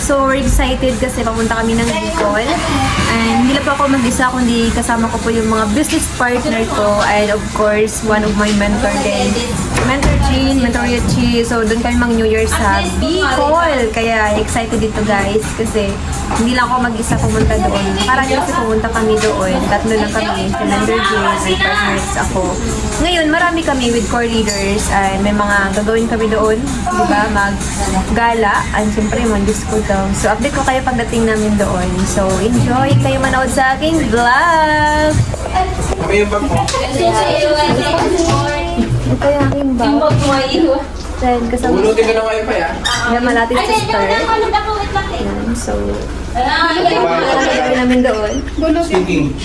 So, we're excited kasi papunta kami ng Bicol. And hindi lang po ako mag-isa, kundi kasama ko po yung mga business partner ko. And of course, one of my mentor din. Mentor Jean, Mentor Yachi. So, doon kami mag New Year sa Bicol. Kaya excited dito guys kasi hindi lang ako mag-isa pumunta doon. Parang kasi pumunta kami doon. Tatlo lang kami. Si Mentor Jean, may partners ako. Ngayon, marami kami with core leaders. And may mga gagawin kami doon. Diba? Mag-gala. And siyempre, mag-disco daw. So, update ko kayo pagdating namin doon. So, enjoy kayo manood sa aking vlog! Kami yung bag mo. Ito yung aking bag. Then, kasama Bulutin ka ng wifi ah. yung malapit sister. Yan, so, gagawin namin doon. Speaking.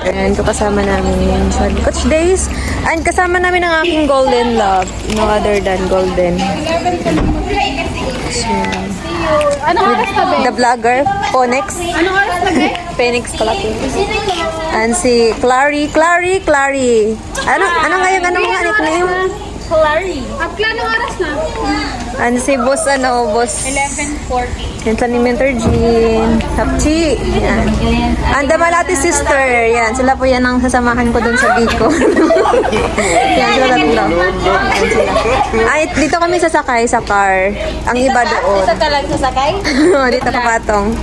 And kasama namin sa Coach Days. And kasama namin ang aking golden love. No other than golden. So, Anong oras na ba? the vlogger, Ponex. Anong oras na ba? Phoenix Kalapin. And si Clary. Ano nga mga nickname? Clary. Akla, anong oras na? And si boss, boss. 11:40. Yan sa ni Mentor Jean. Hapchi. Yan. And the Malati sister. Yan. Sila po yan ang sasamahan ko dun sa Bicol. Yan sila tatlo. Yan sila. Ay, dito kami sasakay sa car. Ang iba doon. Dito ka lang sasakay? Dito kapatong.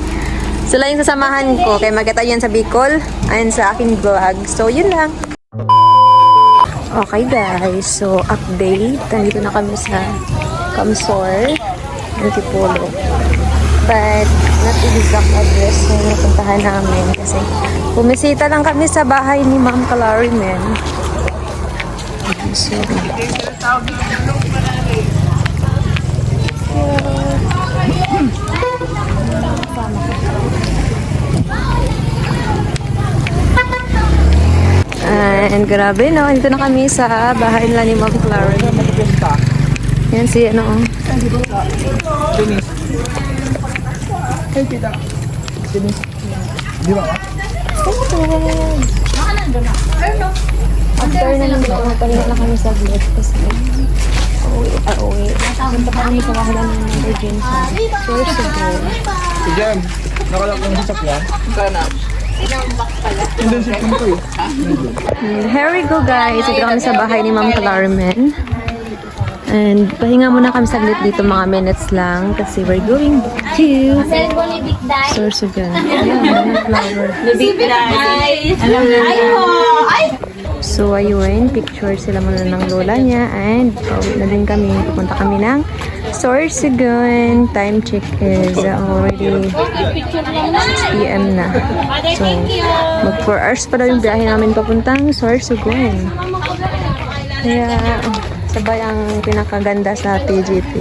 Sila yung sasamahan ko. Kaya magkita yan sa Bicol. Ayan sa aking vlog. So, yun lang. Okay guys, so update. Nandito na kami sa Camsor, Antipolo. But not exact address na napuntahan namin kasi bumisita lang kami sa bahay ni Ma'am Clarimen. So, and grabe no, dito na kami sa bahay nila ni Ma'am Clarimen. Yan si ano. Di ba? After na nang pahinga na kami sa vlog kasi uwi. Punta pa kami sa bahay ng emergency. Source of good. Diyan. Nakalak yung sasakyan. Sana. Internship ko eh. Here we go guys. Ito kami sa bahay ni Ma'am Clarimen. And pahinga muna kami saglit dito, mga minutes lang kasi we're going to Source of good. Yeah, flower. So ayun, picture sila muna ng lola niya and pauwi na din kami. Pupunta kami ng Sorsogon. Time check is already 6 PM na. So mag 4 hours pa daw yung biyahe namin papuntang Sorsogon. Kaya sabay ang pinakaganda sa TGT.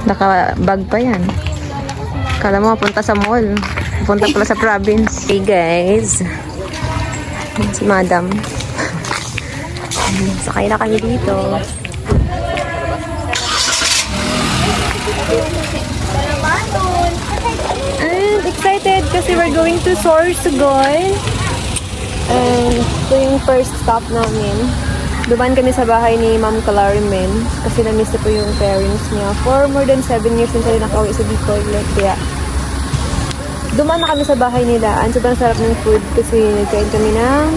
Naka-bag pa yan. Kala mo punta sa mall. Punta pala sa province. Hey guys. Si Madam. Sakay na kami dito. And excited kasi we're going to Sorsogon. And ito yung first stop namin. Dumaan kami sa bahay ni Ma'am Clarimen kasi na-miss na po yung parents niya. For more than 7 years since tayo nakauwi sa Bicol. Kaya dumaan na kami sa bahay nila. Ang sobrang sarap ng food kasi nagkain kami ng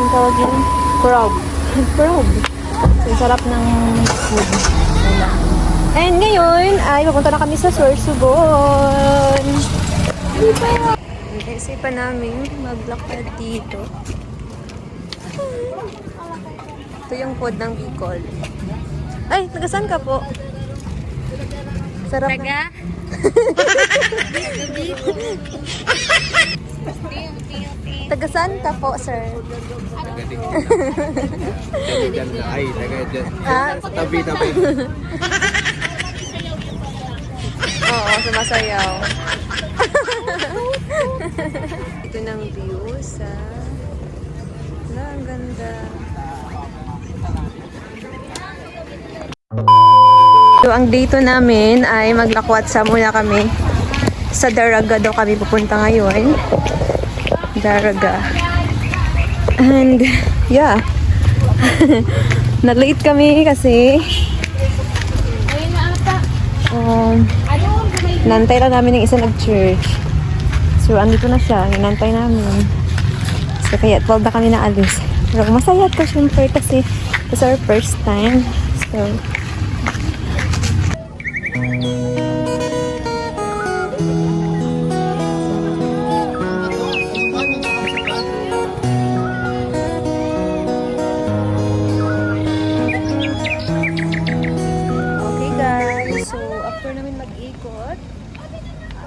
ang tawag yun? Frog. So, sarap ng food nila. And ngayon ay papunta na kami sa Sorsogon. Isipan namin maglakad dito. Ito yung food ng Bicol. Ay, taga-saan ka po? Sarap na. Taga-saan ka po, sir? Ay, taga-dyan. Ah? Tabi-tabi. Oo, sumasayaw. Ito ng view sa... Ang ganda. So, ang dito namin ay maglakwatsa muna kami. Sa Daraga daw kami pupunta ngayon. Daraga. And, yeah. Na-late kami kasi Nantay lang namin ng isa nag-church. So, andito na siya. Hinantay namin. So, kaya 12 na kami naalis. Pero masaya to syempre kasi it's our first time. So, okay guys. So, after namin mag-ikot,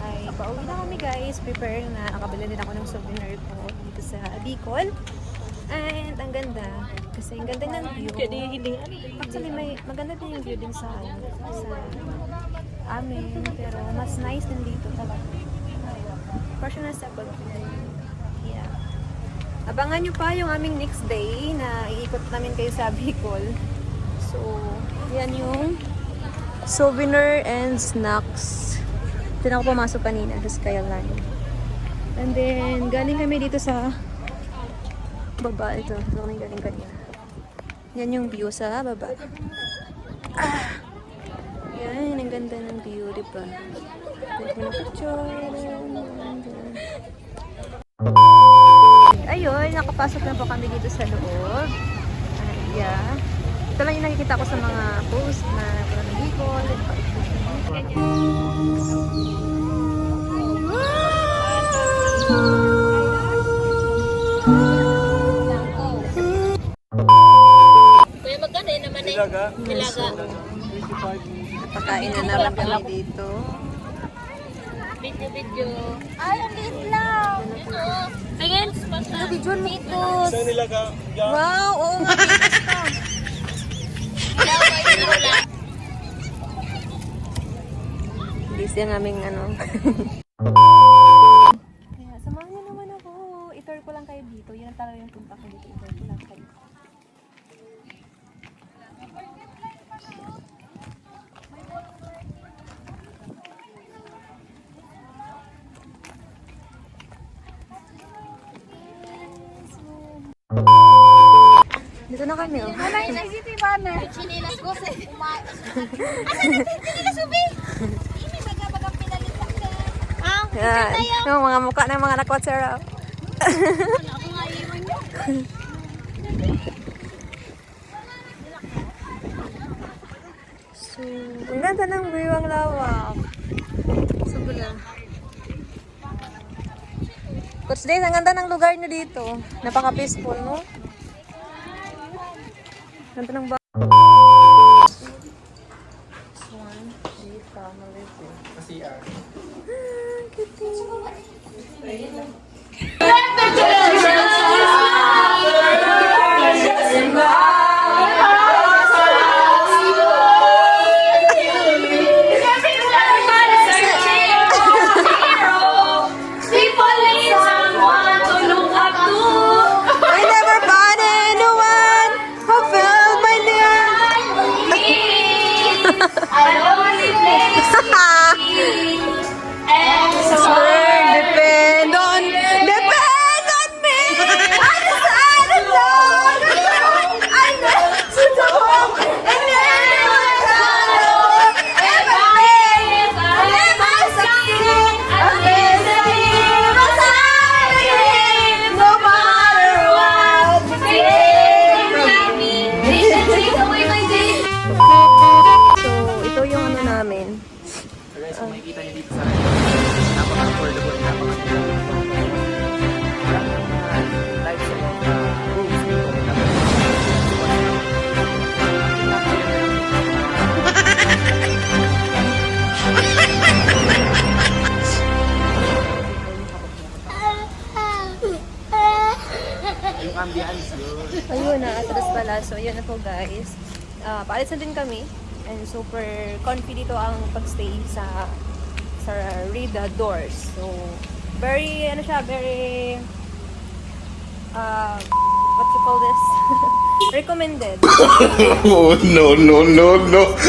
ay pauwi na kami guys. Prepare na. Nakabili din ako ng souvenir ko dito sa Bicol. And ang ganda. Kasi ang ganda ng view. Actually, maganda din yung view din sa amin. Pero mas nice din dito talaga. Parang nasa Baguio. Yeah. Abangan nyo pa yung aming next day na iikot namin kayo sa Bicol. So, yan yung souvenir and snacks. Ito na ako pumasok kanina sa Skyline. And then, galing kami dito sa baba. Ito kami galing kanina. Yan yung view sa baba. Yan, ang ganda ng view, diba? Ganda ng picture. Ayun, nakapasok na po kami dito sa loob. Yeah. Ito lang yung nakikita ko sa mga post na pula ng Bicol. Kuya, magkano yun naman eh? Nilaga. Pakain na naman kami dito. Video. Ay, ang liit lang. Tingin. Video Titos. Wow! Oo nga, titos ka. Busy ang aming ano. Kaya, samahan niyo naman ako. I-tour ko lang kayo dito. Yan ang talaga yung punta ko dito. I-tour ko lang kayo. Dito na kami, oh. Ano yung nag-city banner? Chinilas ko sa kumain. Asa na chinilas ubi? Ini baga-bagang pinalitan ka. Ah, Yan. Yung mga mukha ng mga nakwatser, oh. ako nga iwan niyo. So, ang ganda ng view, ang lawak. Sobra. Coach Days, ang ganda ng lugar nyo dito. Napaka-peaceful, no? Ganda ng I never found anyone who felt my near. Depend on me. I decided alone. I need to talk. And anyone alone. If I succeed, I'll live beside him. No matter what. So, ito yung ano namin. So guys, kung makikita niyo dito sa napaka-affordable, types of rooms dito. Yung ambience yun. Ayun na, atras pala. So, yun na po guys. Paalis na din kami. And super comfy dito ang pagstay sa Rida Doors. So, very, ano siya, very, what you call this? Recommended. Oh, no, no, no, no.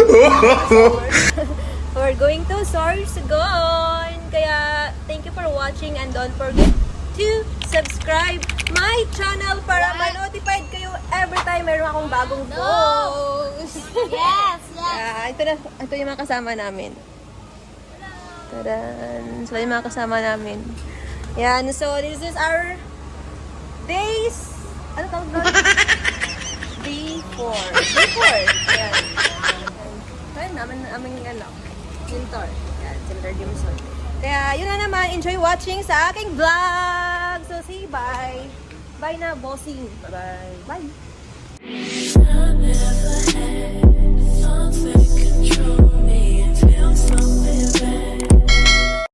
We're going to Sorsogon. Kaya, thank you for watching and don't forget to subscribe my channel para ma-notified kayo every time meron akong bagong post. Yes. Ito yung mga kasama namin. Tadan! So, yung mga kasama namin. Yan. So, this is our days. Ano tawag doon? Day 4. Day 4. Yan. Ayan naman aming mentor. Yan. Si Mentor Gimson. Kaya, yun na naman. Enjoy watching sa aking vlog. So, say bye. Bye na, bossing. Bye-bye. Bye. I never had something control me and feel something bad.